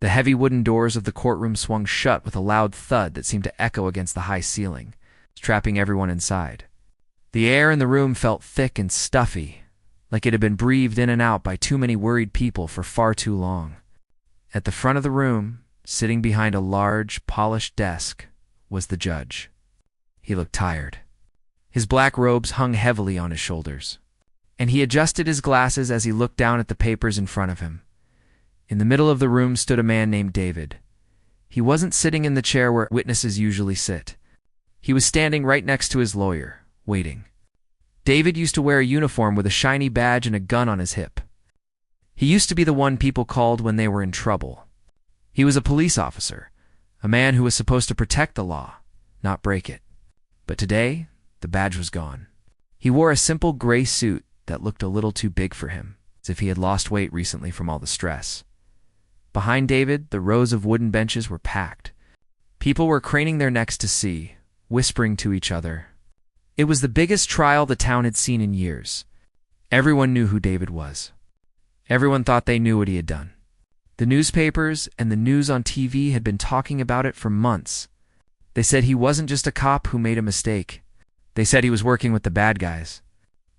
The heavy wooden doors of the courtroom swung shut with a loud thud that seemed to echo against the high ceiling, trapping everyone inside. The air in the room felt thick and stuffy, like it had been breathed in and out by too many worried people for far too long. At the front of the room, sitting behind a large, polished desk, was the judge. He looked tired. His black robes hung heavily on his shoulders, and he adjusted his glasses as he looked down at the papers in front of him. In the middle of the room stood a man named David. He wasn't sitting in the chair where witnesses usually sit. He was standing right next to his lawyer, waiting. David used to wear a uniform with a shiny badge and a gun on his hip. He used to be the one people called when they were in trouble. He was a police officer, a man who was supposed to protect the law, not break it. But today, the badge was gone. He wore a simple gray suit that looked a little too big for him, as if he had lost weight recently from all the stress. Behind David, the rows of wooden benches were packed. People were craning their necks to see, whispering to each other. It was the biggest trial the town had seen in years. Everyone knew who David was. Everyone thought they knew what he had done. The newspapers and the news on TV had been talking about it for months. They said he wasn't just a cop who made a mistake. They said he was working with the bad guys.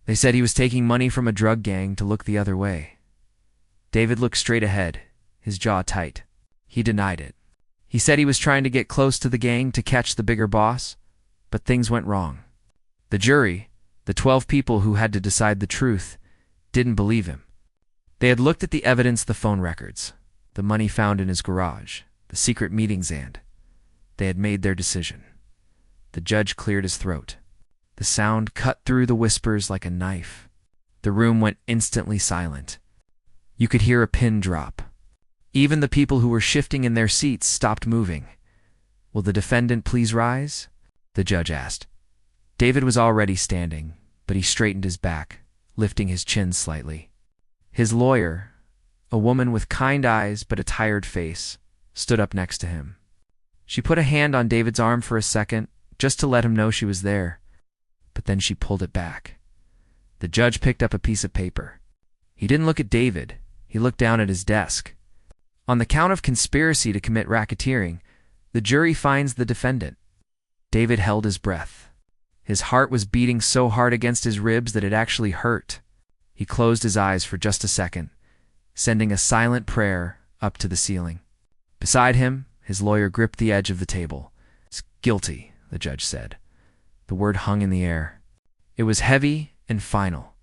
They said he was taking money from a drug gang to look the other way. David looked straight ahead, his jaw tight. He denied it. He said he was trying to get close to the gang to catch the bigger boss, but things went wrong. The jury, the 12 people who had to decide the truth, didn't believe him. They had looked at the evidence, the phone records, the money found in his garage, the secret meetings, and they had made their decision. The judge cleared his throat. The sound cut through the whispers like a knife. The room went instantly silent. You could hear a pin drop. Even the people who were shifting in their seats stopped moving. "Will the defendant please rise?" the judge asked. David was already standing, but he straightened his back, lifting his chin slightly. His lawyer, a woman with kind eyes but a tired face, stood up next to him. She put a hand on David's arm for a second, just to let him know she was there, but then she pulled it back. The judge picked up a piece of paper. He didn't look at David. He looked down at his desk. On the count of conspiracy to commit racketeering, the jury finds the defendant. David held his breath. His heart was beating so hard against his ribs that it actually hurt. He closed his eyes for just a second, sending a silent prayer up to the ceiling. Beside him, his lawyer gripped the edge of the table. "It's guilty," the judge said. The word hung in the air. It was heavy and final.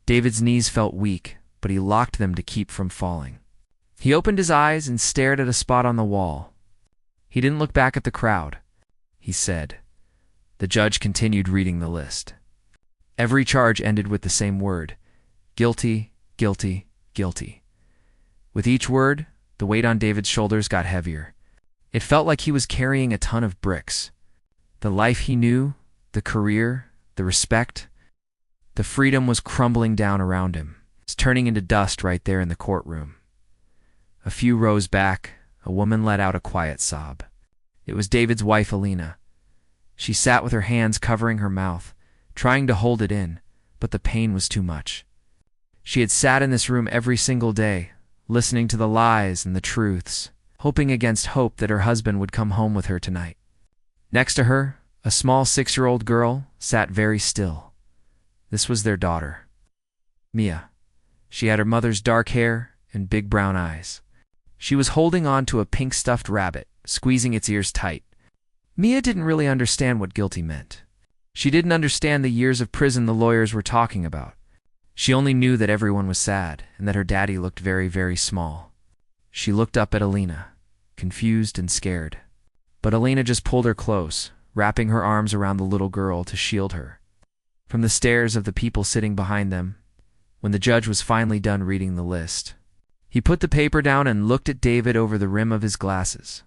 David's knees felt weak, but he locked them to keep from falling. He opened his eyes and stared at a spot on the wall. He didn't look back at the crowd. He said. The judge continued reading the list. Every charge ended with the same word: guilty, guilty, guilty. With each word, the weight on David's shoulders got heavier. It felt like he was carrying a ton of bricks. The life he knew, the career, the respect, the freedom was crumbling down around him. It's turning into dust right there in the courtroom. A few rows back, a woman let out a quiet sob. It was David's wife, Alina. She sat with her hands covering her mouth, trying to hold it in, but the pain was too much. She had sat in this room every single day, listening to the lies and the truths, hoping against hope that her husband would come home with her tonight. Next to her, a small 6-year-old girl sat very still. This was their daughter, Mia. She had her mother's dark hair and big brown eyes. She was holding on to a pink stuffed rabbit, squeezing its ears tight. Mia didn't really understand what guilty meant. She didn't understand the years of prison the lawyers were talking about. She only knew that everyone was sad and that her daddy looked very, very small. She looked up at Alina, confused and scared. But Alina just pulled her close, wrapping her arms around the little girl to shield her from the stares of the people sitting behind them. When the judge was finally done reading the list, he put the paper down and looked at David over the rim of his glasses.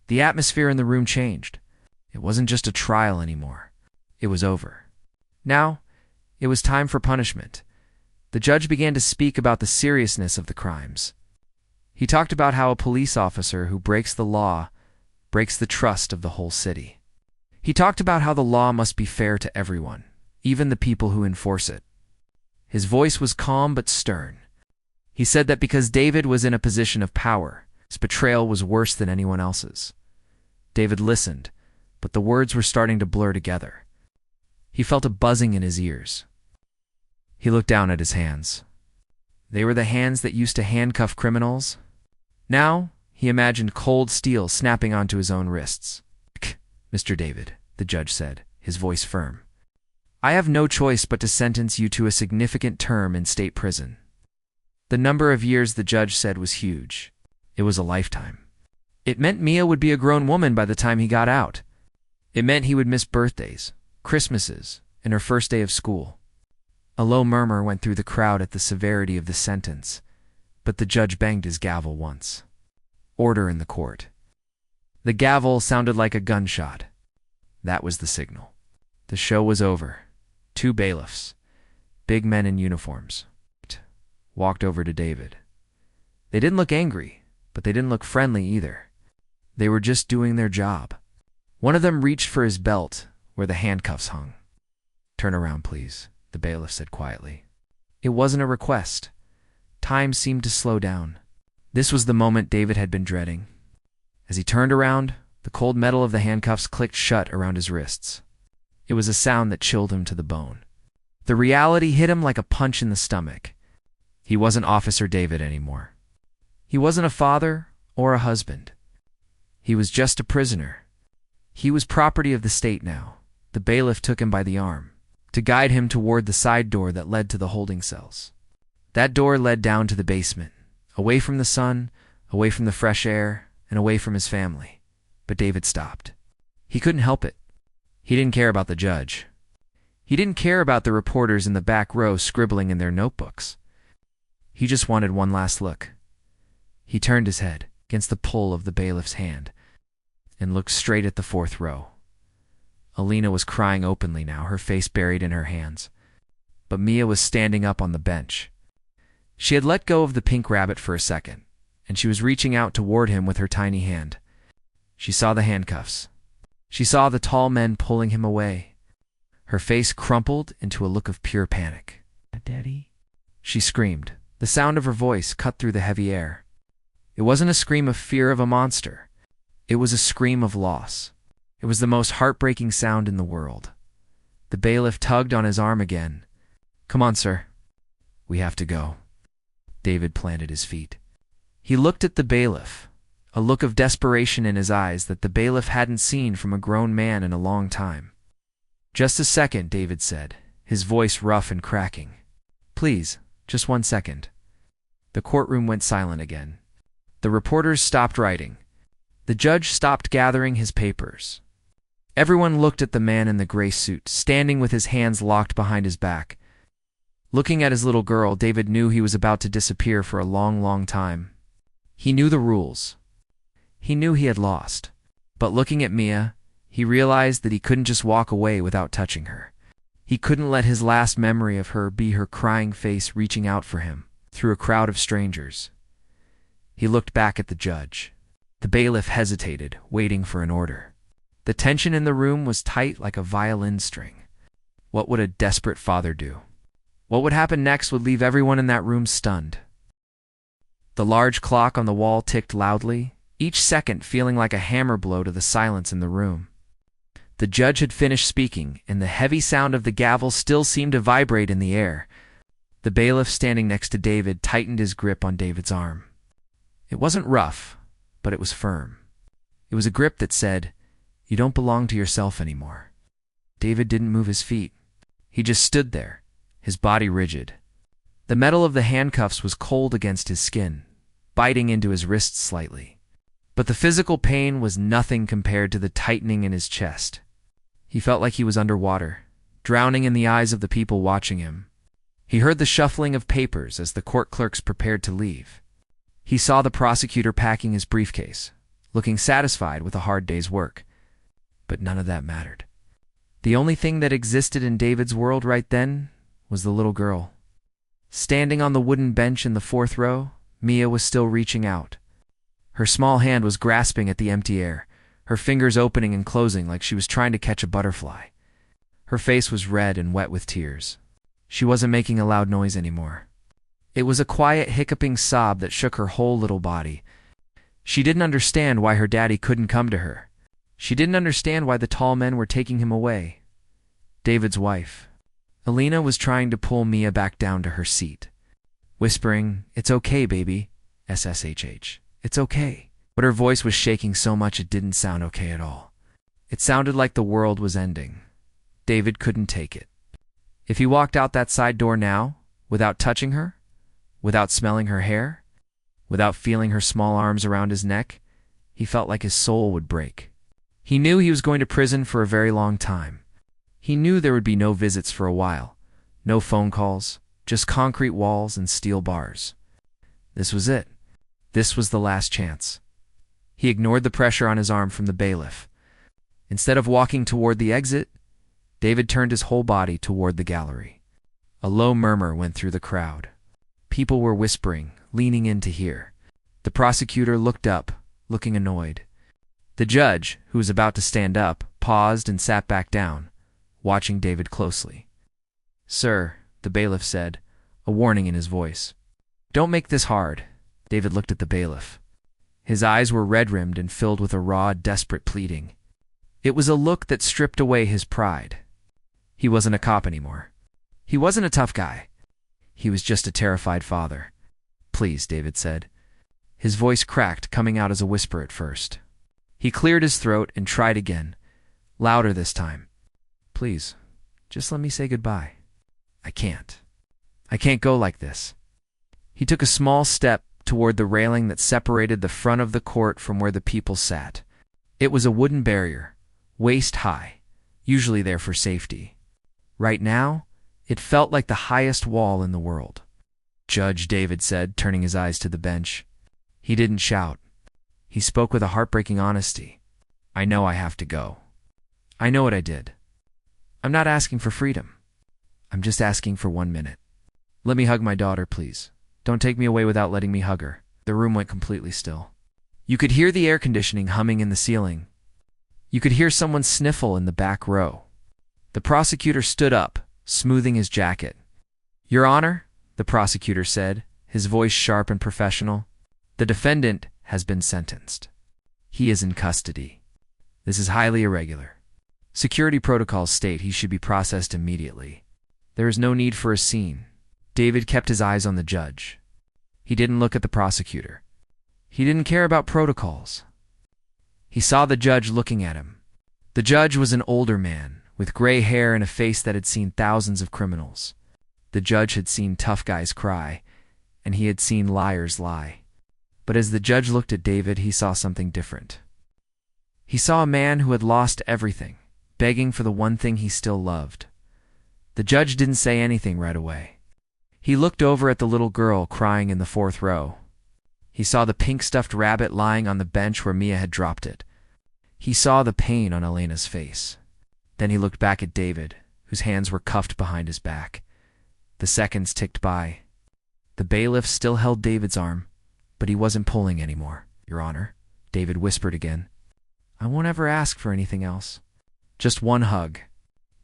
The atmosphere in the room changed. It wasn't just a trial anymore. It was over. Now, it was time for punishment. The judge began to speak about the seriousness of the crimes. He talked about how a police officer who breaks the law breaks the trust of the whole city. He talked about how the law must be fair to everyone, even the people who enforce it. His voice was calm but stern. He said that because David was in a position of power, His betrayal was worse than anyone else's. David listened, but the words were starting to blur together. He felt a buzzing in his ears. He looked down at his hands. They were the hands that used to handcuff criminals. Now, he imagined cold steel snapping onto his own wrists. "Mr. David," the judge said, his voice firm. "I have no choice but to sentence you to a significant term in state prison." The number of years, the judge said, was huge. It was a lifetime. It meant Mia would be a grown woman by the time he got out. It meant he would miss birthdays, Christmases, and her first day of school. A low murmur went through the crowd at the severity of the sentence, but the judge banged his gavel once. Order in the court. The gavel sounded like a gunshot. That was the signal. The show was over. 2 bailiffs, big men in uniforms, walked over to David. They didn't look angry, but they didn't look friendly either. They were just doing their job. One of them reached for his belt where the handcuffs hung. "Turn around, please," the bailiff said quietly. It wasn't a request. Time seemed to slow down. This was the moment David had been dreading. As he turned around, the cold metal of the handcuffs clicked shut around his wrists. It was a sound that chilled him to the bone. The reality hit him like a punch in the stomach. He wasn't Officer David anymore. He wasn't a father or a husband. He was just a prisoner. He was property of the state now. The bailiff took him by the arm to guide him toward the side door that led to the holding cells. That door led down to the basement, away from the sun, away from the fresh air, and away from his family. But David stopped. He couldn't help it. He didn't care about the judge. He didn't care about the reporters in the back row scribbling in their notebooks. He just wanted one last look. He turned his head against the pull of the bailiff's hand and looked straight at the 4th row. Alina was crying openly now, her face buried in her hands. But Mia was standing up on the bench. She had let go of the pink rabbit for a second, and she was reaching out toward him with her tiny hand. She saw the handcuffs. She saw the tall men pulling him away. Her face crumpled into a look of pure panic. "Daddy?" she screamed. The sound of her voice cut through the heavy air. It wasn't a scream of fear of a monster. It was a scream of loss. It was the most heartbreaking sound in the world. The bailiff tugged on his arm again. "Come on, sir. We have to go." David planted his feet. He looked at the bailiff, a look of desperation in his eyes that the bailiff hadn't seen from a grown man in a long time. "Just a second," David said, his voice rough and cracking. "Please, just 1 second." The courtroom went silent again. The reporters stopped writing. The judge stopped gathering his papers. Everyone looked at the man in the gray suit, standing with his hands locked behind his back. Looking at his little girl, David knew he was about to disappear for a long, long time. He knew the rules. He knew he had lost. But looking at Mia, he realized that he couldn't just walk away without touching her. He couldn't let his last memory of her be her crying face reaching out for him through a crowd of strangers. He looked back at the judge. The bailiff hesitated, waiting for an order. The tension in the room was tight like a violin string. What would a desperate father do? What would happen next would leave everyone in that room stunned. The large clock on the wall ticked loudly, each second feeling like a hammer blow to the silence in the room. The judge had finished speaking, and the heavy sound of the gavel still seemed to vibrate in the air. The bailiff standing next to David tightened his grip on David's arm. It wasn't rough, but it was firm. It was a grip that said, "You don't belong to yourself anymore." David didn't move his feet. He just stood there, his body rigid. The metal of the handcuffs was cold against his skin, biting into his wrists slightly. But the physical pain was nothing compared to the tightening in his chest. He felt like he was underwater, drowning in the eyes of the people watching him. He heard the shuffling of papers as the court clerks prepared to leave. He saw the prosecutor packing his briefcase, looking satisfied with a hard day's work. But none of that mattered. The only thing that existed in David's world right then was the little girl. Standing on the wooden bench in the 4th row, Mia was still reaching out. Her small hand was grasping at the empty air, her fingers opening and closing like she was trying to catch a butterfly. Her face was red and wet with tears. She wasn't making a loud noise anymore. It was a quiet, hiccuping sob that shook her whole little body. She didn't understand why her daddy couldn't come to her. She didn't understand why the tall men were taking him away. David's wife. Alina was trying to pull Mia back down to her seat, whispering, "It's okay, baby. SSHH. It's okay." But her voice was shaking so much it didn't sound okay at all. It sounded like the world was ending. David couldn't take it. If he walked out that side door now, without touching her, without smelling her hair, without feeling her small arms around his neck, he felt like his soul would break. He knew he was going to prison for a very long time. He knew there would be no visits for a while, no phone calls, just concrete walls and steel bars. This was it. This was the last chance. He ignored the pressure on his arm from the bailiff. Instead of walking toward the exit, David turned his whole body toward the gallery. A low murmur went through the crowd. People were whispering, leaning in to hear. The prosecutor looked up, looking annoyed. The judge, who was about to stand up, paused and sat back down, watching David closely. "Sir," the bailiff said, a warning in his voice. "Don't make this hard." David looked at the bailiff. His eyes were red-rimmed and filled with a raw, desperate pleading. It was a look that stripped away his pride. He wasn't a cop anymore. He wasn't a tough guy. He was just a terrified father. "Please," David said. His voice cracked, coming out as a whisper at first. He cleared his throat and tried again, louder this time. "Please, just let me say goodbye. I can't. I can't go like this." He took a small step toward the railing that separated the front of the court from where the people sat. It was a wooden barrier, waist high, usually there for safety. Right now, it felt like the highest wall in the world. "Judge," David said, turning his eyes to the bench. He didn't shout. He spoke with a heartbreaking honesty. "I know I have to go. I know what I did. I'm not asking for freedom. I'm just asking for 1 minute. Let me hug my daughter, please. Don't take me away without letting me hug her." The room went completely still. You could hear the air conditioning humming in the ceiling. You could hear someone sniffle in the back row. The prosecutor stood up, smoothing his jacket. "Your Honor," the prosecutor said, his voice sharp and professional, "the defendant has been sentenced. He is in custody. This is highly irregular. Security protocols state he should be processed immediately. There is no need for a scene." David kept his eyes on the judge. He didn't look at the prosecutor. He didn't care about protocols. He saw the judge looking at him. The judge was an older man, with gray hair and a face that had seen thousands of criminals. The judge had seen tough guys cry, and he had seen liars lie. But as the judge looked at David, he saw something different. He saw a man who had lost everything, begging for the one thing he still loved. The judge didn't say anything right away. He looked over at the little girl crying in the 4th row. He saw the pink stuffed rabbit lying on the bench where Mia had dropped it. He saw the pain on Elena's face. Then he looked back at David, whose hands were cuffed behind his back. The seconds ticked by. The bailiff still held David's arm, but he wasn't pulling anymore. "Your Honor," David whispered again. "I won't ever ask for anything else. Just one hug.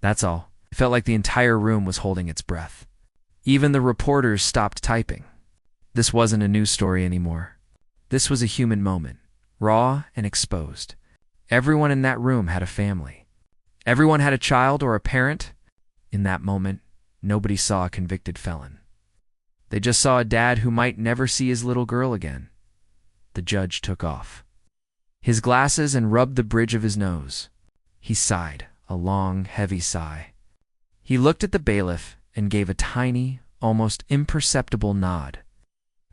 That's all." It felt like the entire room was holding its breath. Even the reporters stopped typing. This wasn't a news story anymore. This was a human moment, raw and exposed. Everyone in that room had a family. Everyone had a child or a parent. In that moment, nobody saw a convicted felon. They just saw a dad who might never see his little girl again. The judge took off his glasses and rubbed the bridge of his nose. He sighed, a long, heavy sigh. He looked at the bailiff and gave a tiny, almost imperceptible nod.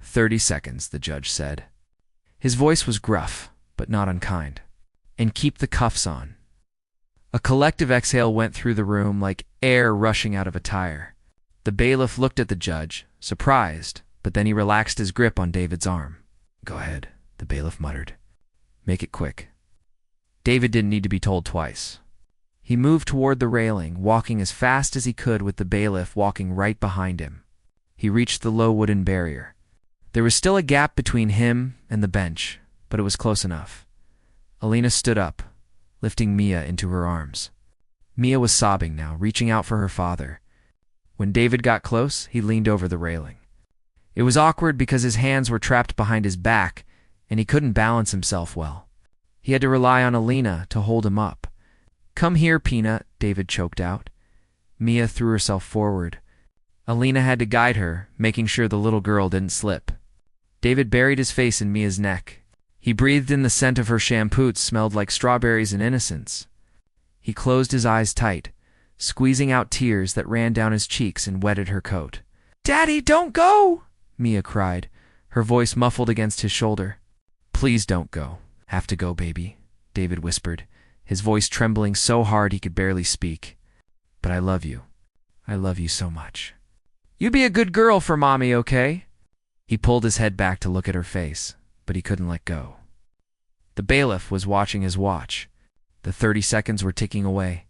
30 seconds, the judge said. His voice was gruff, but not unkind. "And keep the cuffs on." A collective exhale went through the room like air rushing out of a tire. The bailiff looked at the judge, surprised, but then he relaxed his grip on David's arm. "Go ahead," the bailiff muttered. "Make it quick." David didn't need to be told twice. He moved toward the railing, walking as fast as he could with the bailiff walking right behind him. He reached the low wooden barrier. There was still a gap between him and the bench, but it was close enough. Alina stood up, lifting Mia into her arms. Mia was sobbing now, reaching out for her father. When David got close, he leaned over the railing. It was awkward because his hands were trapped behind his back, and he couldn't balance himself well. He had to rely on Alina to hold him up. "Come here, Peanut," David choked out. Mia threw herself forward. Alina had to guide her, making sure the little girl didn't slip. David buried his face in Mia's neck. He breathed in the scent of her shampoo. It smelled like strawberries and innocence. He closed his eyes tight, squeezing out tears that ran down his cheeks and wetted her coat. "Daddy, don't go!" Mia cried, her voice muffled against his shoulder. "Please don't go." "Have to go, baby," David whispered, his voice trembling so hard he could barely speak. "But I love you. I love you so much. You be a good girl for Mommy, okay?" He pulled his head back to look at her face, but he couldn't let go. The bailiff was watching his watch. The 30 seconds were ticking away.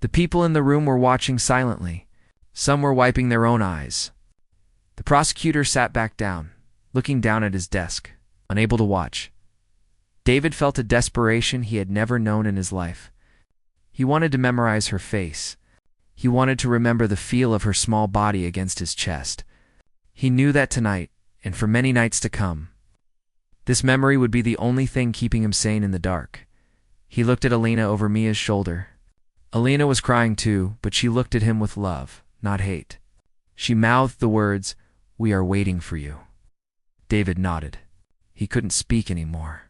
The people in the room were watching silently. Some were wiping their own eyes. The prosecutor sat back down, looking down at his desk, unable to watch. David felt a desperation he had never known in his life. He wanted to memorize her face. He wanted to remember the feel of her small body against his chest. He knew that tonight, and for many nights to come, this memory would be the only thing keeping him sane in the dark. He looked at Alina over Mia's shoulder. Alina was crying too, but she looked at him with love, not hate. She mouthed the words, "We are waiting for you." David nodded. He couldn't speak anymore.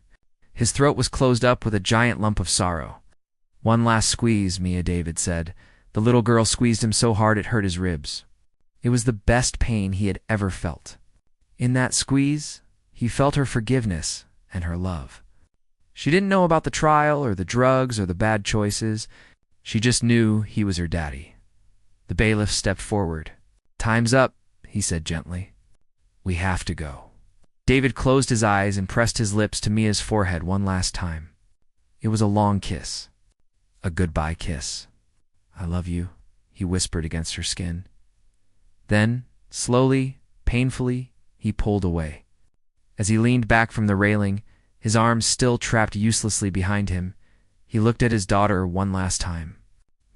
His throat was closed up with a giant lump of sorrow. "One last squeeze," Mia, David said. The little girl squeezed him so hard it hurt his ribs. It was the best pain he had ever felt. In that squeeze, he felt her forgiveness and her love. She didn't know about the trial or the drugs or the bad choices. She just knew he was her daddy. The bailiff stepped forward. "Time's up," he said gently. "We have to go." David closed his eyes and pressed his lips to Mia's forehead one last time. It was a long kiss. A goodbye kiss. "I love you," he whispered against her skin. Then, slowly, painfully, he pulled away. As he leaned back from the railing, his arms still trapped uselessly behind him, he looked at his daughter one last time.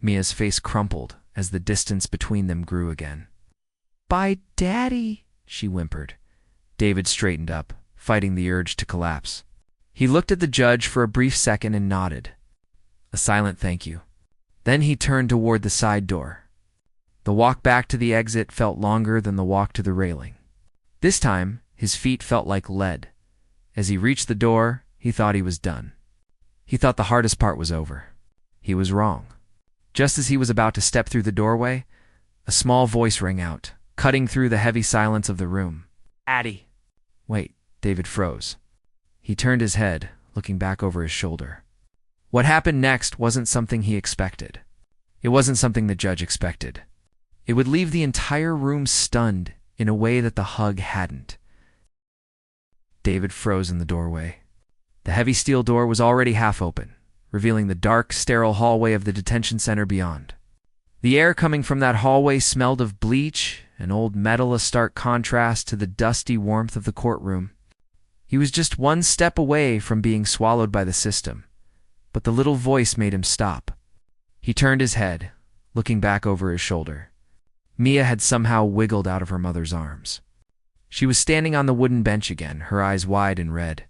Mia's face crumpled as the distance between them grew again. "Bye, Daddy," she whimpered. David straightened up, fighting the urge to collapse. He looked at the judge for a brief second and nodded. A silent thank you. Then he turned toward the side door. The walk back to the exit felt longer than the walk to the railing. This time, his feet felt like lead. As he reached the door, he thought he was done. He thought the hardest part was over. He was wrong. Just as he was about to step through the doorway, a small voice rang out, cutting through the heavy silence of the room. "Addie." Wait, David froze. He turned his head, looking back over his shoulder. What happened next wasn't something he expected. It wasn't something the judge expected. It would leave the entire room stunned in a way that the hug hadn't. David froze in the doorway. The heavy steel door was already half open, revealing the dark, sterile hallway of the detention center beyond. The air coming from that hallway smelled of bleach and old metal, a stark contrast to the dusty warmth of the courtroom. He was just one step away from being swallowed by the system, but the little voice made him stop. He turned his head, looking back over his shoulder. Mia had somehow wiggled out of her mother's arms. She was standing on the wooden bench again, her eyes wide and red.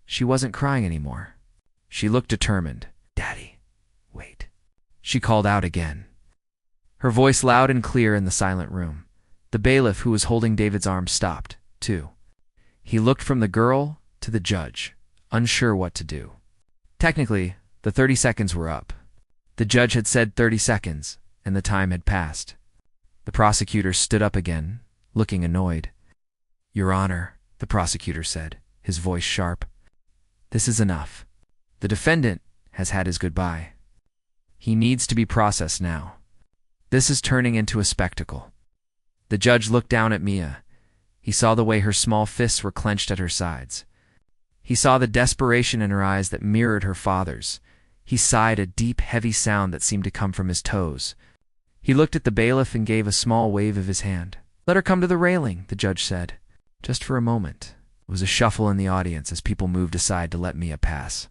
She wasn't crying anymore. She looked determined. "Daddy, wait," she called out again. Her voice loud and clear in the silent room. The bailiff who was holding David's arm stopped, too. He looked from the girl to the judge, unsure what to do. Technically, the 30 seconds were up. The judge had said 30 seconds, and the time had passed. The prosecutor stood up again, looking annoyed. "Your Honor," the prosecutor said, his voice sharp. "This is enough. The defendant has had his goodbye. He needs to be processed now. This is turning into a spectacle." The judge looked down at Mia. He saw the way her small fists were clenched at her sides. He saw the desperation in her eyes that mirrored her father's. He sighed a deep, heavy sound that seemed to come from his toes. He looked at the bailiff and gave a small wave of his hand. "Let her come to the railing," the judge said. Just for a moment. It was a shuffle in the audience as people moved aside to let Mia pass.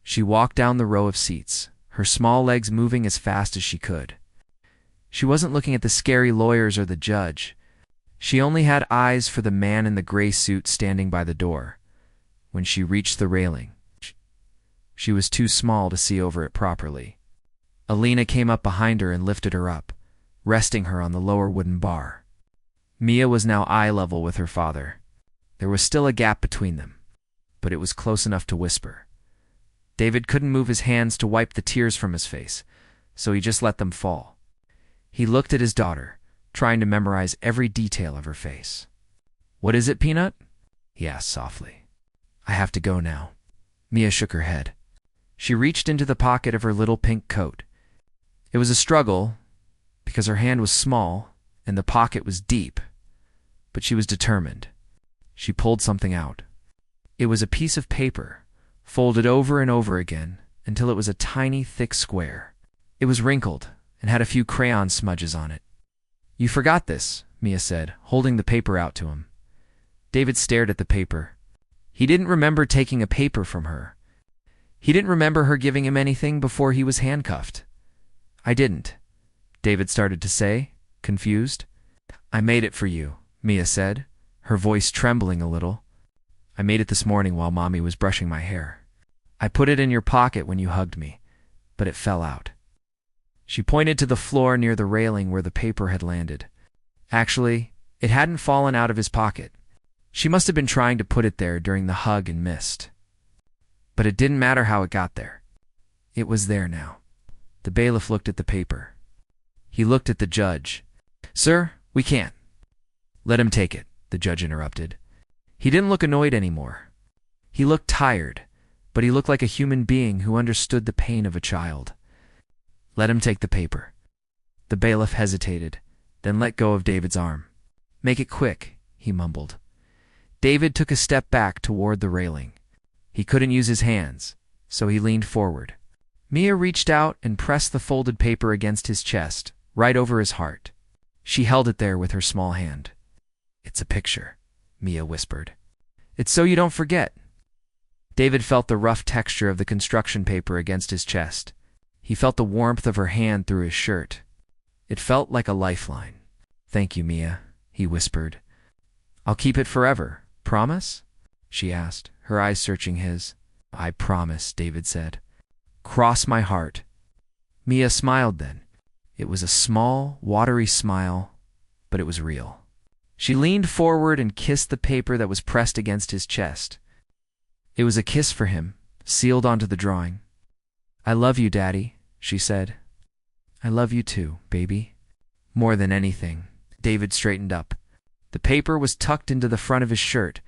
She walked down the row of seats, her small legs moving as fast as she could. She wasn't looking at the scary lawyers or the judge. She only had eyes for the man in the gray suit standing by the door. when she reached the railing. She was too small to see over it properly. Alina came up behind her and lifted her up, resting her on the lower wooden bar. Mia was now eye level with her father. There was still a gap between them, but it was close enough to whisper. David couldn't move his hands to wipe the tears from his face, so he just let them fall. He looked at his daughter, trying to memorize every detail of her face. "What is it, Peanut?" he asked softly. "I have to go now." Mia shook her head. She reached into the pocket of her little pink coat. It was a struggle, because her hand was small and the pocket was deep, but she was determined. She pulled something out. It was a piece of paper, folded over and over again until it was a tiny, thick square. It was wrinkled and had a few crayon smudges on it. "You forgot this," Mia said, holding the paper out to him. David stared at the paper. He didn't remember taking a paper from her. He didn't remember her giving him anything before he was handcuffed. "I didn't," David started to say, confused. "I made it for you," Mia said, her voice trembling a little. "I made it this morning while Mommy was brushing my hair. I put it in your pocket when you hugged me, but it fell out." She pointed to the floor near the railing where the paper had landed. Actually, it hadn't fallen out of his pocket. She must have been trying to put it there during the hug and missed. But it didn't matter how it got there. It was there now. The bailiff looked at the paper. He looked at the judge. "Sir, we can't." "Let him take it," the judge interrupted. He didn't look annoyed anymore. He looked tired, but he looked like a human being who understood the pain of a child. "Let him take the paper." The bailiff hesitated, then let go of David's arm. "Make it quick," he mumbled. David took a step back toward the railing. He couldn't use his hands, so he leaned forward. Mia reached out and pressed the folded paper against his chest, right over his heart. She held it there with her small hand. "It's a picture," Mia whispered. "It's so you don't forget." David felt the rough texture of the construction paper against his chest. He felt the warmth of her hand through his shirt. It felt like a lifeline. "Thank you, Mia," he whispered. "I'll keep it forever. Promise?" she asked, her eyes searching his. "I promise," David said. "Cross my heart." Mia smiled then. It was a small, watery smile, but it was real. She leaned forward and kissed the paper that was pressed against his chest. It was a kiss for him, sealed onto the drawing. "I love you, Daddy," she said. "I love you too, baby." More than anything. David straightened up. The paper was tucked into the front of his shirt,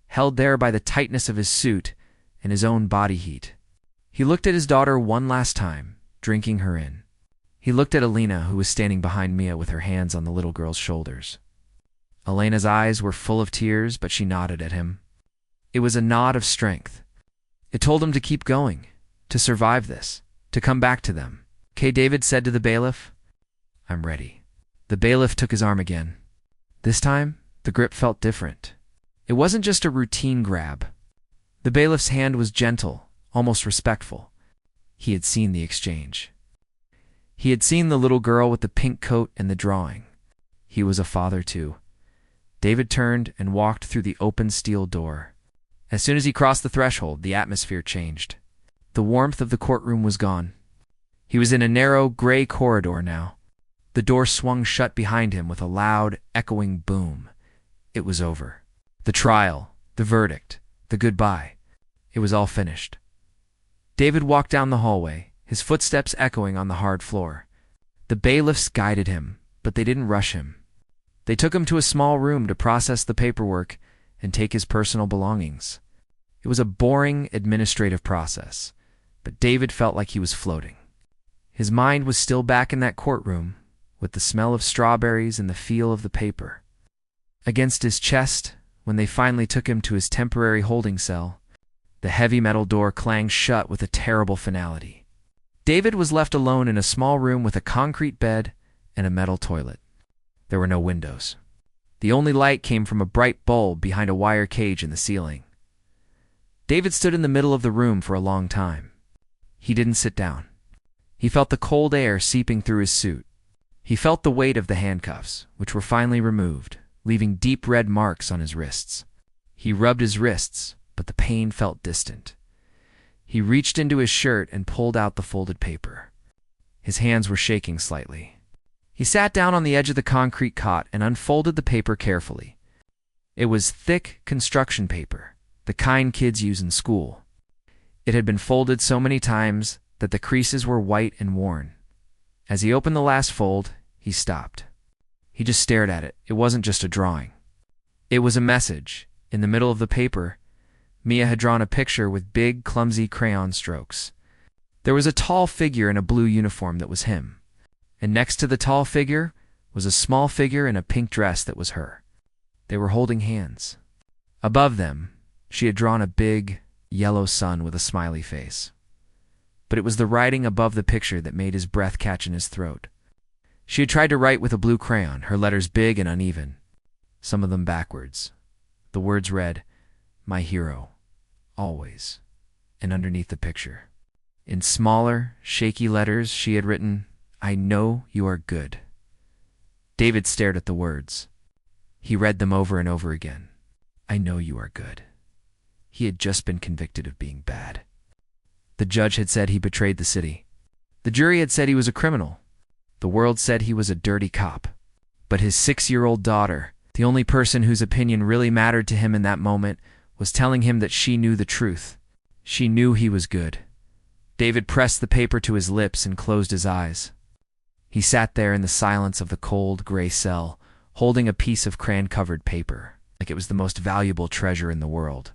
held there by the tightness of his suit and his own body heat. He looked at his daughter one last time, drinking her in. He looked at Alina, who was standing behind Mia with her hands on the little girl's shoulders. Elena's eyes were full of tears, but she nodded at him. It was a nod of strength. It told him to keep going, to survive this, to come back to them. "Okay," David said to the bailiff. "I'm ready." The bailiff took his arm again. This time, the grip felt different. It wasn't just a routine grab. The bailiff's hand was gentle, almost respectful. He had seen the exchange. He had seen the little girl with the pink coat and the drawing. He was a father too. David turned and walked through the open steel door. As soon as he crossed the threshold, the atmosphere changed. The warmth of the courtroom was gone. He was in a narrow, gray corridor now. The door swung shut behind him with a loud, echoing boom. It was over. The trial, the verdict, the goodbye. It was all finished. David walked down the hallway, his footsteps echoing on the hard floor. The bailiffs guided him, but they didn't rush him. They took him to a small room to process the paperwork and take his personal belongings. It was a boring administrative process, but David felt like he was floating. His mind was still back in that courtroom, with the smell of strawberries and the feel of the paper. Against his chest, when they finally took him to his temporary holding cell, the heavy metal door clanged shut with a terrible finality. David was left alone in a small room with a concrete bed and a metal toilet. There were no windows. The only light came from a bright bulb behind a wire cage in the ceiling. David stood in the middle of the room for a long time. He didn't sit down. He felt the cold air seeping through his suit. He felt the weight of the handcuffs, which were finally removed, leaving deep red marks on his wrists. He rubbed his wrists, but the pain felt distant. He reached into his shirt and pulled out the folded paper. His hands were shaking slightly. He sat down on the edge of the concrete cot and unfolded the paper carefully. It was thick construction paper, the kind kids use in school. It had been folded so many times that the creases were white and worn. As he opened the last fold, he stopped. He just stared at it. It wasn't just a drawing. It was a message. In the middle of the paper, Mia had drawn a picture with big, clumsy crayon strokes. There was a tall figure in a blue uniform that was him, and next to the tall figure was a small figure in a pink dress that was her. They were holding hands. Above them, she had drawn a big, yellow sun with a smiley face. But it was the writing above the picture that made his breath catch in his throat. She had tried to write with a blue crayon, her letters big and uneven, some of them backwards. The words read, "My hero, always," and underneath the picture, in smaller, shaky letters, she had written, "I know you are good." David stared at the words. He read them over and over again. "I know you are good." He had just been convicted of being bad. The judge had said he betrayed the city. The jury had said he was a criminal. The world said he was a dirty cop. But his 6-year-old daughter, the only person whose opinion really mattered to him in that moment, was telling him that she knew the truth. She knew he was good. David pressed the paper to his lips and closed his eyes. He sat there in the silence of the cold, gray cell, holding a piece of crayon-covered paper, like it was the most valuable treasure in the world.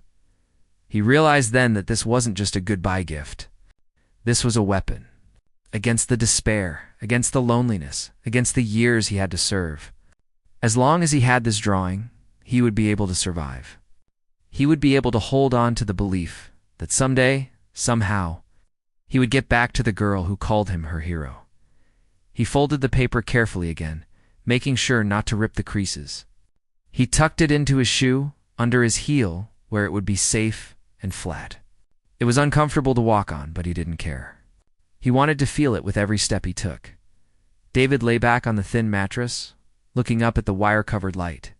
He realized then that this wasn't just a goodbye gift. This was a weapon. Against the despair, against the loneliness, against the years he had to serve. As long as he had this drawing, he would be able to survive. He would be able to hold on to the belief that someday, somehow, he would get back to the girl who called him her hero. He folded the paper carefully again, making sure not to rip the creases. He tucked it into his shoe, under his heel, where it would be safe and flat. It was uncomfortable to walk on, but he didn't care. He wanted to feel it with every step he took. David lay back on the thin mattress, looking up at the wire-covered light.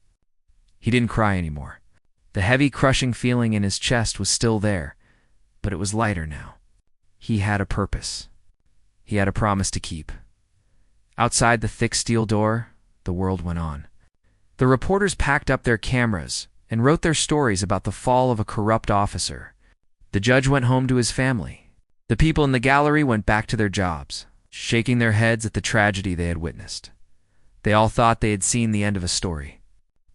He didn't cry anymore. The heavy, crushing feeling in his chest was still there, but it was lighter now. He had a purpose. He had a promise to keep. Outside the thick steel door, the world went on. The reporters packed up their cameras and wrote their stories about the fall of a corrupt officer. The judge went home to his family. The people in the gallery went back to their jobs, shaking their heads at the tragedy they had witnessed. They all thought they had seen the end of a story.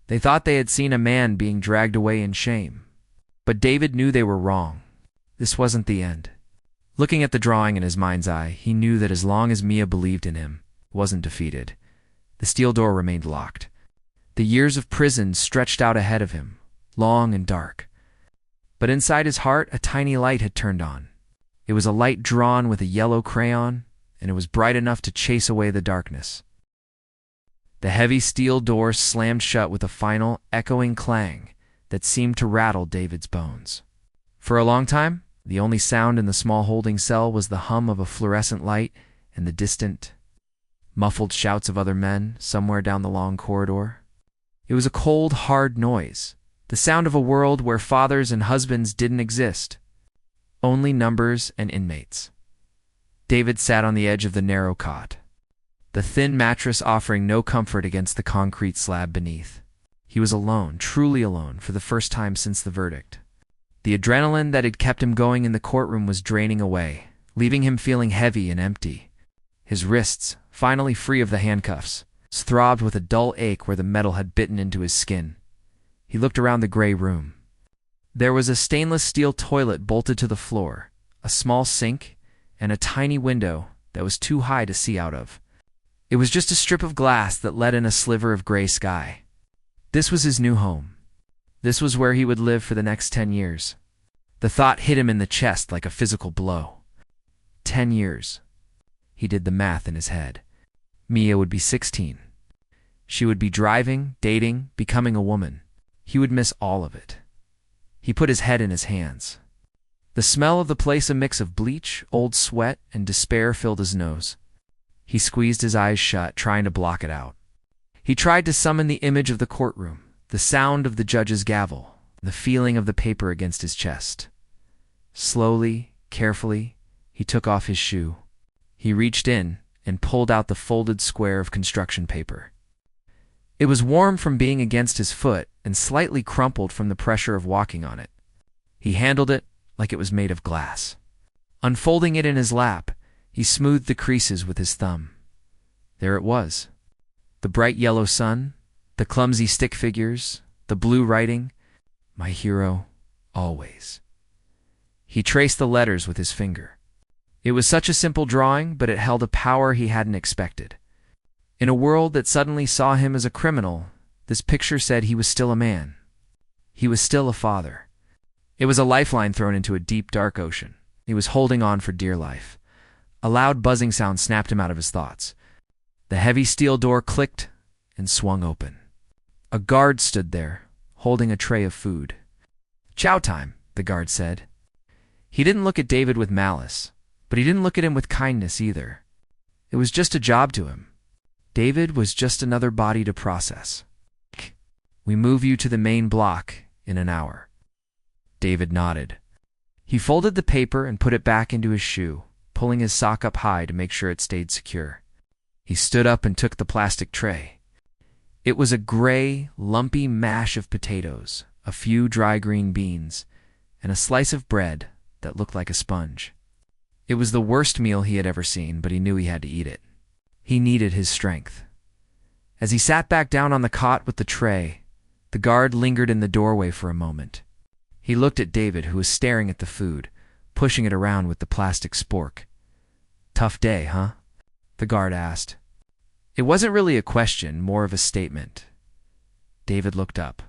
They thought they had seen a man being dragged away in shame. But David knew they were wrong. This wasn't the end. Looking at the drawing in his mind's eye, he knew that as long as Mia believed in him, wasn't defeated. The steel door remained locked. The years of prison stretched out ahead of him, long and dark. But inside his heart, a tiny light had turned on. It was a light drawn with a yellow crayon, and it was bright enough to chase away the darkness. The heavy steel door slammed shut with a final, echoing clang that seemed to rattle David's bones. For a long time, the only sound in the small holding cell was the hum of a fluorescent light and the distant, muffled shouts of other men somewhere down the long corridor. It was a cold, hard noise, the sound of a world where fathers and husbands didn't exist. Only numbers and inmates. David sat on the edge of the narrow cot, the thin mattress offering no comfort against the concrete slab beneath. He was alone, truly alone, for the first time since the verdict. The adrenaline that had kept him going in the courtroom was draining away, leaving him feeling heavy and empty. His wrists, finally free of the handcuffs, throbbed with a dull ache where the metal had bitten into his skin. He looked around the gray room. There was a stainless steel toilet bolted to the floor, a small sink, and a tiny window that was too high to see out of. It was just a strip of glass that let in a sliver of gray sky. This was his new home. This was where he would live for the next 10 years. The thought hit him in the chest like a physical blow. 10 years. He did the math in his head. Mia would be 16. She would be driving, dating, becoming a woman. He would miss all of it. He put his head in his hands. The smell of the place, a mix of bleach, old sweat, and despair, filled his nose. He squeezed his eyes shut, trying to block it out. He tried to summon the image of the courtroom, the sound of the judge's gavel, the feeling of the paper against his chest. Slowly, carefully, he took off his shoe. He reached in and pulled out the folded square of construction paper. It was warm from being against his foot and slightly crumpled from the pressure of walking on it. He handled it like it was made of glass. Unfolding it in his lap, he smoothed the creases with his thumb. There it was. The bright yellow sun, the clumsy stick figures, the blue writing, "My hero, always." He traced the letters with his finger. It was such a simple drawing, but it held a power he hadn't expected. In a world that suddenly saw him as a criminal, this picture said he was still a man. He was still a father. It was a lifeline thrown into a deep, dark ocean. He was holding on for dear life. A loud buzzing sound snapped him out of his thoughts. The heavy steel door clicked and swung open. A guard stood there, holding a tray of food. "Chow time," the guard said. He didn't look at David with malice, but he didn't look at him with kindness either. It was just a job to him. David was just another body to process. "We move you to the main block in an hour." David nodded. He folded the paper and put it back into his shoe, pulling his sock up high to make sure it stayed secure. He stood up and took the plastic tray. It was a gray, lumpy mash of potatoes, a few dry green beans, and a slice of bread that looked like a sponge. It was the worst meal he had ever seen, but he knew he had to eat it. He needed his strength. As he sat back down on the cot with the tray, the guard lingered in the doorway for a moment. He looked at David, who was staring at the food, pushing it around with the plastic spork. "Tough day, huh?" the guard asked. It wasn't really a question, more of a statement. David looked up.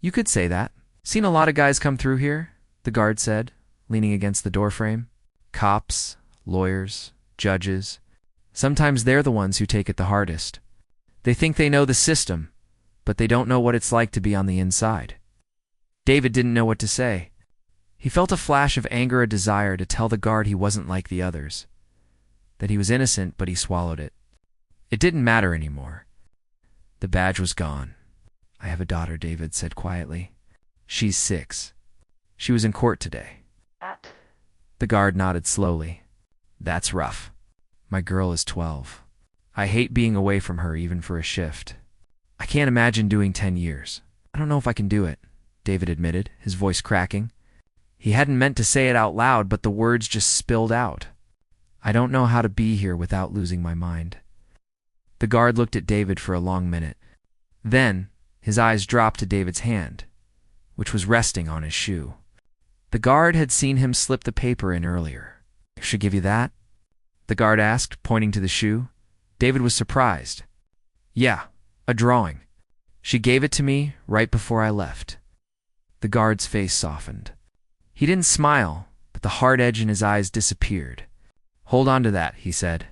"You could say that. Seen a lot of guys come through here," the guard said, leaning against the doorframe. "Cops, lawyers, judges. Sometimes they're the ones who take it the hardest. They think they know the system, but they don't know what it's like to be on the inside." David didn't know what to say. He felt a flash of anger, a desire to tell the guard he wasn't like the others, that he was innocent, but he swallowed it. It didn't matter anymore. The badge was gone. "I have a daughter," David said quietly. "She's 6. She was in court today." The guard nodded slowly. "That's rough. My girl is 12. I hate being away from her even for a shift. I can't imagine doing 10 years. I don't know if I can do it," David admitted, his voice cracking. He hadn't meant to say it out loud, but the words just spilled out. "I don't know how to be here without losing my mind." The guard looked at David for a long minute. Then, his eyes dropped to David's hand, which was resting on his shoe. The guard had seen him slip the paper in earlier. "Should give you that?" the guard asked, pointing to the shoe. David was surprised. "Yeah, a drawing. She gave it to me right before I left." The guard's face softened. He didn't smile, but the hard edge in his eyes disappeared. "Hold on to that," he said.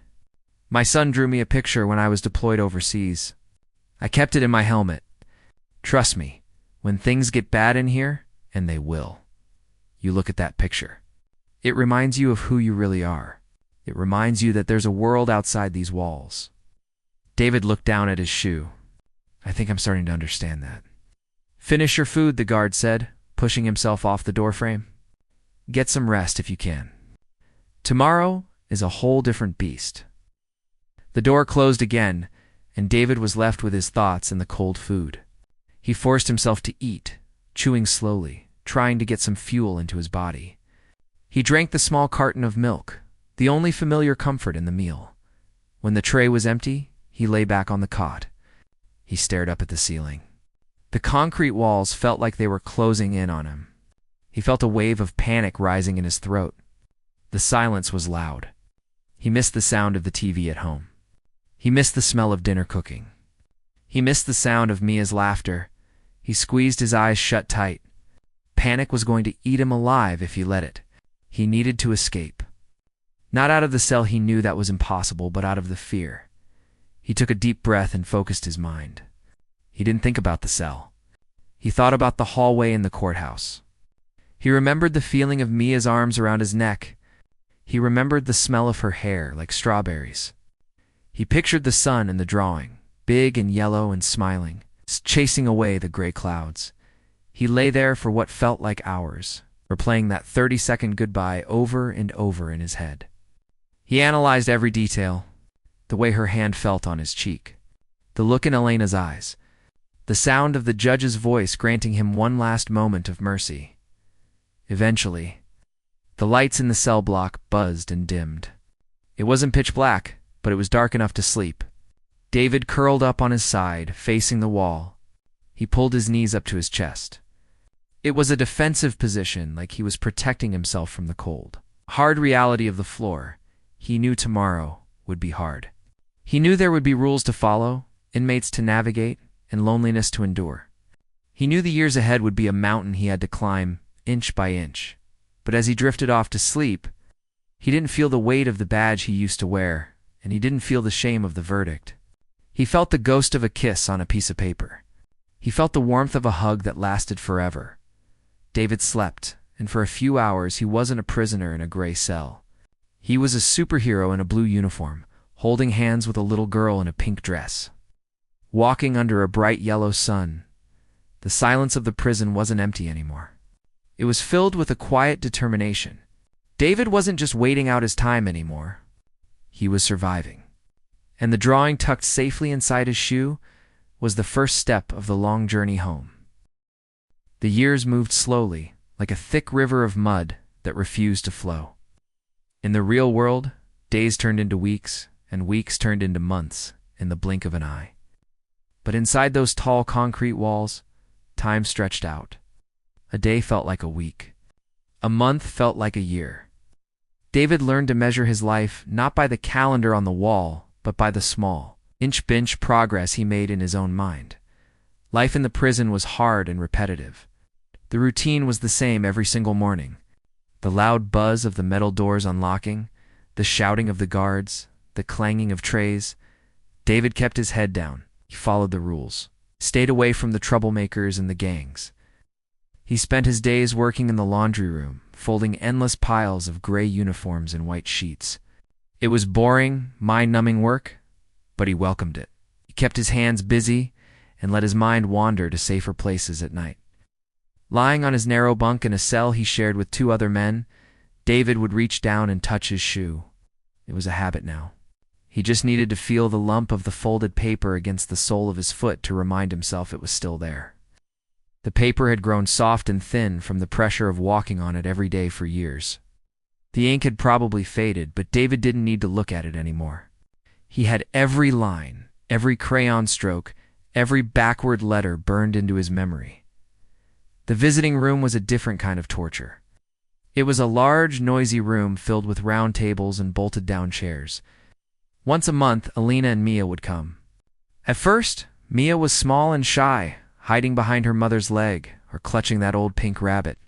"My son drew me a picture when I was deployed overseas. I kept it in my helmet. Trust me, when things get bad in here, and they will, you look at that picture. It reminds you of who you really are. It reminds you that there's a world outside these walls." David looked down at his shoe. "I think I'm starting to understand that." "Finish your food," the guard said, pushing himself off the doorframe. "Get some rest if you can. Tomorrow is a whole different beast." The door closed again, and David was left with his thoughts and the cold food. He forced himself to eat, chewing slowly, trying to get some fuel into his body. He drank the small carton of milk, the only familiar comfort in the meal. When the tray was empty, he lay back on the cot. He stared up at the ceiling. The concrete walls felt like they were closing in on him. He felt a wave of panic rising in his throat. The silence was loud. He missed the sound of the TV at home. He missed the smell of dinner cooking. He missed the sound of Mia's laughter. He squeezed his eyes shut tight. Panic was going to eat him alive if he let it. He needed to escape. Not out of the cell, he knew that was impossible, but out of the fear. He took a deep breath and focused his mind. He didn't think about the cell. He thought about the hallway in the courthouse. He remembered the feeling of Mia's arms around his neck. He remembered the smell of her hair like strawberries. He pictured the sun in the drawing, big and yellow and smiling, chasing away the gray clouds. He lay there for what felt like hours, replaying that 30-second goodbye over and over in his head. He analyzed every detail, the way her hand felt on his cheek, the look in Elena's eyes, the sound of the judge's voice granting him one last moment of mercy. Eventually, the lights in the cell block buzzed and dimmed. It wasn't pitch black, but it was dark enough to sleep. David curled up on his side, facing the wall. He pulled his knees up to his chest. It was a defensive position, like he was protecting himself from the cold. Hard reality of the floor. He knew tomorrow would be hard. He knew there would be rules to follow, inmates to navigate, and loneliness to endure. He knew the years ahead would be a mountain he had to climb, inch by inch. But as he drifted off to sleep, he didn't feel the weight of the badge he used to wear, and he didn't feel the shame of the verdict. He felt the ghost of a kiss on a piece of paper. He felt the warmth of a hug that lasted forever. David slept, and for a few hours he wasn't a prisoner in a gray cell. He was a superhero in a blue uniform, holding hands with a little girl in a pink dress. Walking under a bright yellow sun, the silence of the prison wasn't empty anymore. It was filled with a quiet determination. David wasn't just waiting out his time anymore. He was surviving. And the drawing tucked safely inside his shoe was the first step of the long journey home. The years moved slowly, like a thick river of mud that refused to flow. In the real world, days turned into weeks, and weeks turned into months in the blink of an eye. But inside those tall concrete walls, time stretched out. A day felt like a week. A month felt like a year. David learned to measure his life not by the calendar on the wall, but by the small, inch-by-inch progress he made in his own mind. Life in the prison was hard and repetitive. The routine was the same every single morning. The loud buzz of the metal doors unlocking, the shouting of the guards, the clanging of trays. David kept his head down. He followed the rules, stayed away from the troublemakers and the gangs. He spent his days working in the laundry room, folding endless piles of gray uniforms and white sheets. It was boring, mind-numbing work, but he welcomed it. He kept his hands busy and let his mind wander to safer places at night. Lying on his narrow bunk in a cell he shared with two other men, David would reach down and touch his shoe. It was a habit now. He just needed to feel the lump of the folded paper against the sole of his foot to remind himself it was still there. The paper had grown soft and thin from the pressure of walking on it every day for years. The ink had probably faded, but David didn't need to look at it anymore. He had every line, every crayon stroke, every backward letter burned into his memory. The visiting room was a different kind of torture. It was a large, noisy room filled with round tables and bolted-down chairs. Once a month, Elena and Mia would come. At first, Mia was small and shy, hiding behind her mother's leg or clutching that old pink rabbit.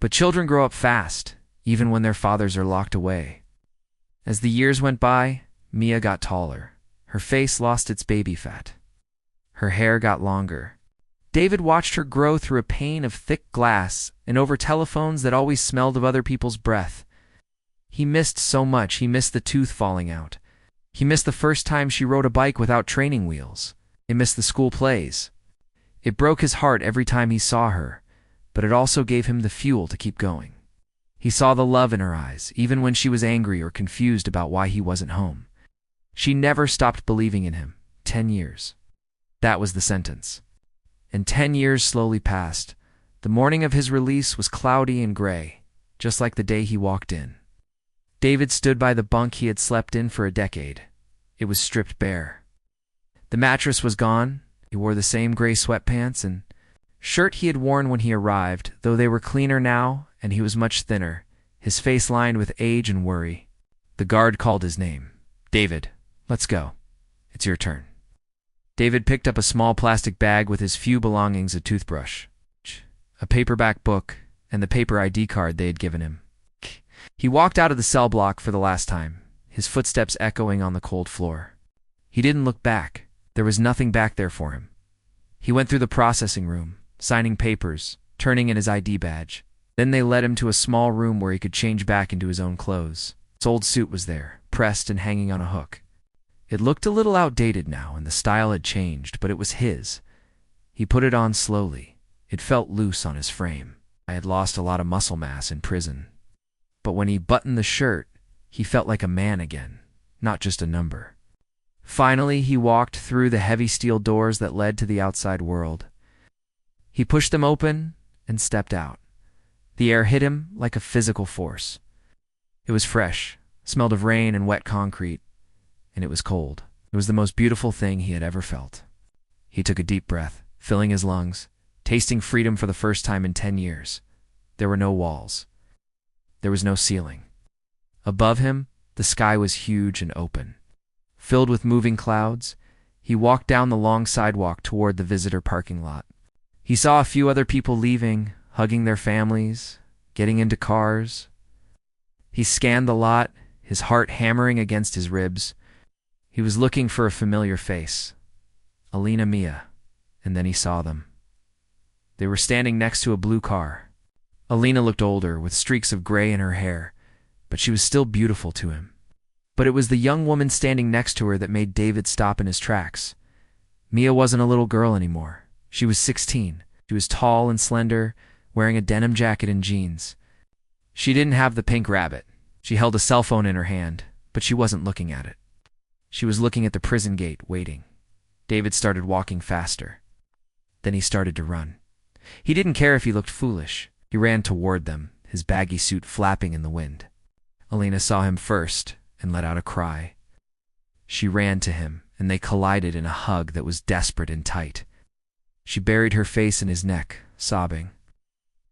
But children grow up fast, even when their fathers are locked away. As the years went by, Mia got taller. Her face lost its baby fat. Her hair got longer. David watched her grow through a pane of thick glass and over telephones that always smelled of other people's breath. He missed so much. He missed the tooth falling out. He missed the first time she rode a bike without training wheels. He missed the school plays. It broke his heart every time he saw her, but it also gave him the fuel to keep going. He saw the love in her eyes, even when she was angry or confused about why he wasn't home. She never stopped believing in him. 10 years. That was the sentence. And 10 years slowly passed. The morning of his release was cloudy and gray, just like the day he walked in. David stood by the bunk he had slept in for a decade. It was stripped bare. The mattress was gone. He wore the same gray sweatpants and shirt he had worn when he arrived, though they were cleaner now and he was much thinner, his face lined with age and worry. The guard called his name. "David, let's go. It's your turn." David picked up a small plastic bag with his few belongings: a toothbrush, a paperback book, and the paper ID card they had given him. He walked out of the cell block for the last time, his footsteps echoing on the cold floor. He didn't look back. There was nothing back there for him. He went through the processing room, signing papers, turning in his ID badge. Then they led him to a small room where he could change back into his own clothes. His old suit was there, pressed and hanging on a hook. It looked a little outdated now, and the style had changed, but it was his. He put it on slowly, It felt loose on his frame. I had lost a lot of muscle mass in prison. But when he buttoned the shirt, he felt like a man again, not just a number. Finally, he walked through the heavy steel doors that led to the outside world. He pushed them open and stepped out. The air hit him like a physical force. It was fresh, smelled of rain and wet concrete, and it was cold. It was the most beautiful thing he had ever felt. He took a deep breath, filling his lungs, tasting freedom for the first time in 10 years. There were no walls. There was no ceiling. Above him, the sky was huge and open. Filled with moving clouds, he walked down the long sidewalk toward the visitor parking lot. He saw a few other people leaving, hugging their families, getting into cars. He scanned the lot, his heart hammering against his ribs. He was looking for a familiar face, Alina, Mia, and then he saw them. They were standing next to a blue car. Alina looked older, with streaks of gray in her hair, but she was still beautiful to him. But it was the young woman standing next to her that made David stop in his tracks. Mia wasn't a little girl anymore. She was 16. She was tall and slender, wearing a denim jacket and jeans. She didn't have the pink rabbit. She held a cell phone in her hand, but she wasn't looking at it. She was looking at the prison gate, waiting. David started walking faster. Then he started to run. He didn't care if he looked foolish. He ran toward them, his baggy suit flapping in the wind. Alina saw him first and let out a cry. She ran to him, and they collided in a hug that was desperate and tight. She buried her face in his neck, sobbing.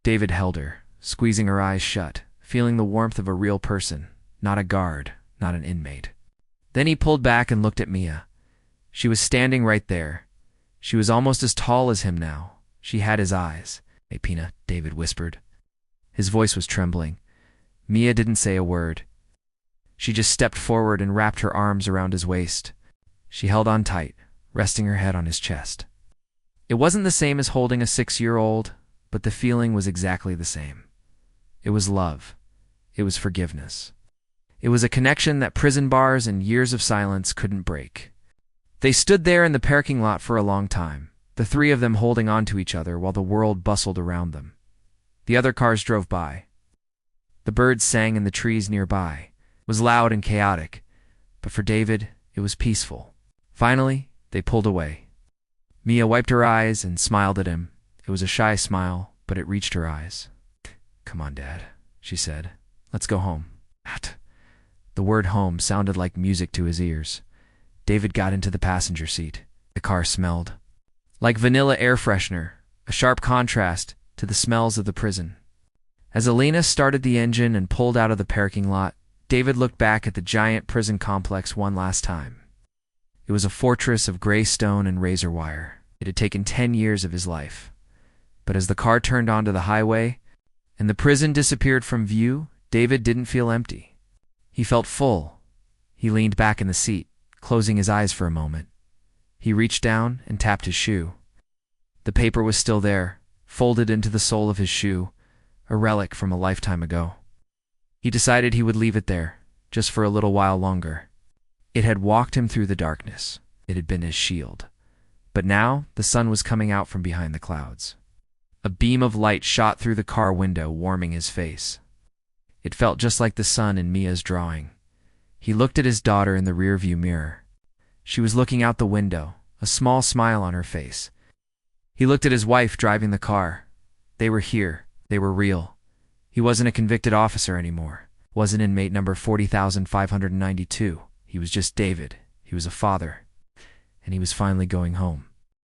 David held her, squeezing her eyes shut, feeling the warmth of a real person, not a guard, not an inmate. Then he pulled back and looked at Mia. She was standing right there. She was almost as tall as him now. She had his eyes. "Hey, Pina," David whispered. His voice was trembling. Mia didn't say a word. She just stepped forward and wrapped her arms around his waist. She held on tight, resting her head on his chest. It wasn't the same as holding a 6-year-old, but the feeling was exactly the same. It was love. It was forgiveness. It was a connection that prison bars and years of silence couldn't break. They stood there in the parking lot for a long time, the three of them holding on to each other while the world bustled around them. The other cars drove by. The birds sang in the trees nearby. It was loud and chaotic, but for David, it was peaceful. Finally, they pulled away. Mia wiped her eyes and smiled at him. It was a shy smile, but it reached her eyes. "Come on, Dad," she said. "Let's go home." The word home sounded like music to his ears. David got into the passenger seat. The car smelled like vanilla air freshener, a sharp contrast to the smells of the prison. As Alina started the engine and pulled out of the parking lot, David looked back at the giant prison complex one last time. It was a fortress of gray stone and razor wire. It had taken 10 years of his life. But as the car turned onto the highway and the prison disappeared from view, David didn't feel empty. He felt full. He leaned back in the seat, closing his eyes for a moment. He reached down and tapped his shoe. The paper was still there, folded into the sole of his shoe, a relic from a lifetime ago. He decided he would leave it there, just for a little while longer. It had walked him through the darkness. It had been his shield. But now the sun was coming out from behind the clouds. A beam of light shot through the car window, warming his face. It felt just like the sun in Mia's drawing. He looked at his daughter in the rearview mirror. She was looking out the window, a small smile on her face. He looked at his wife driving the car. They were here. They were real. He wasn't a convicted officer anymore. Wasn't inmate number 40,592. He was just David. He was a father. And he was finally going home.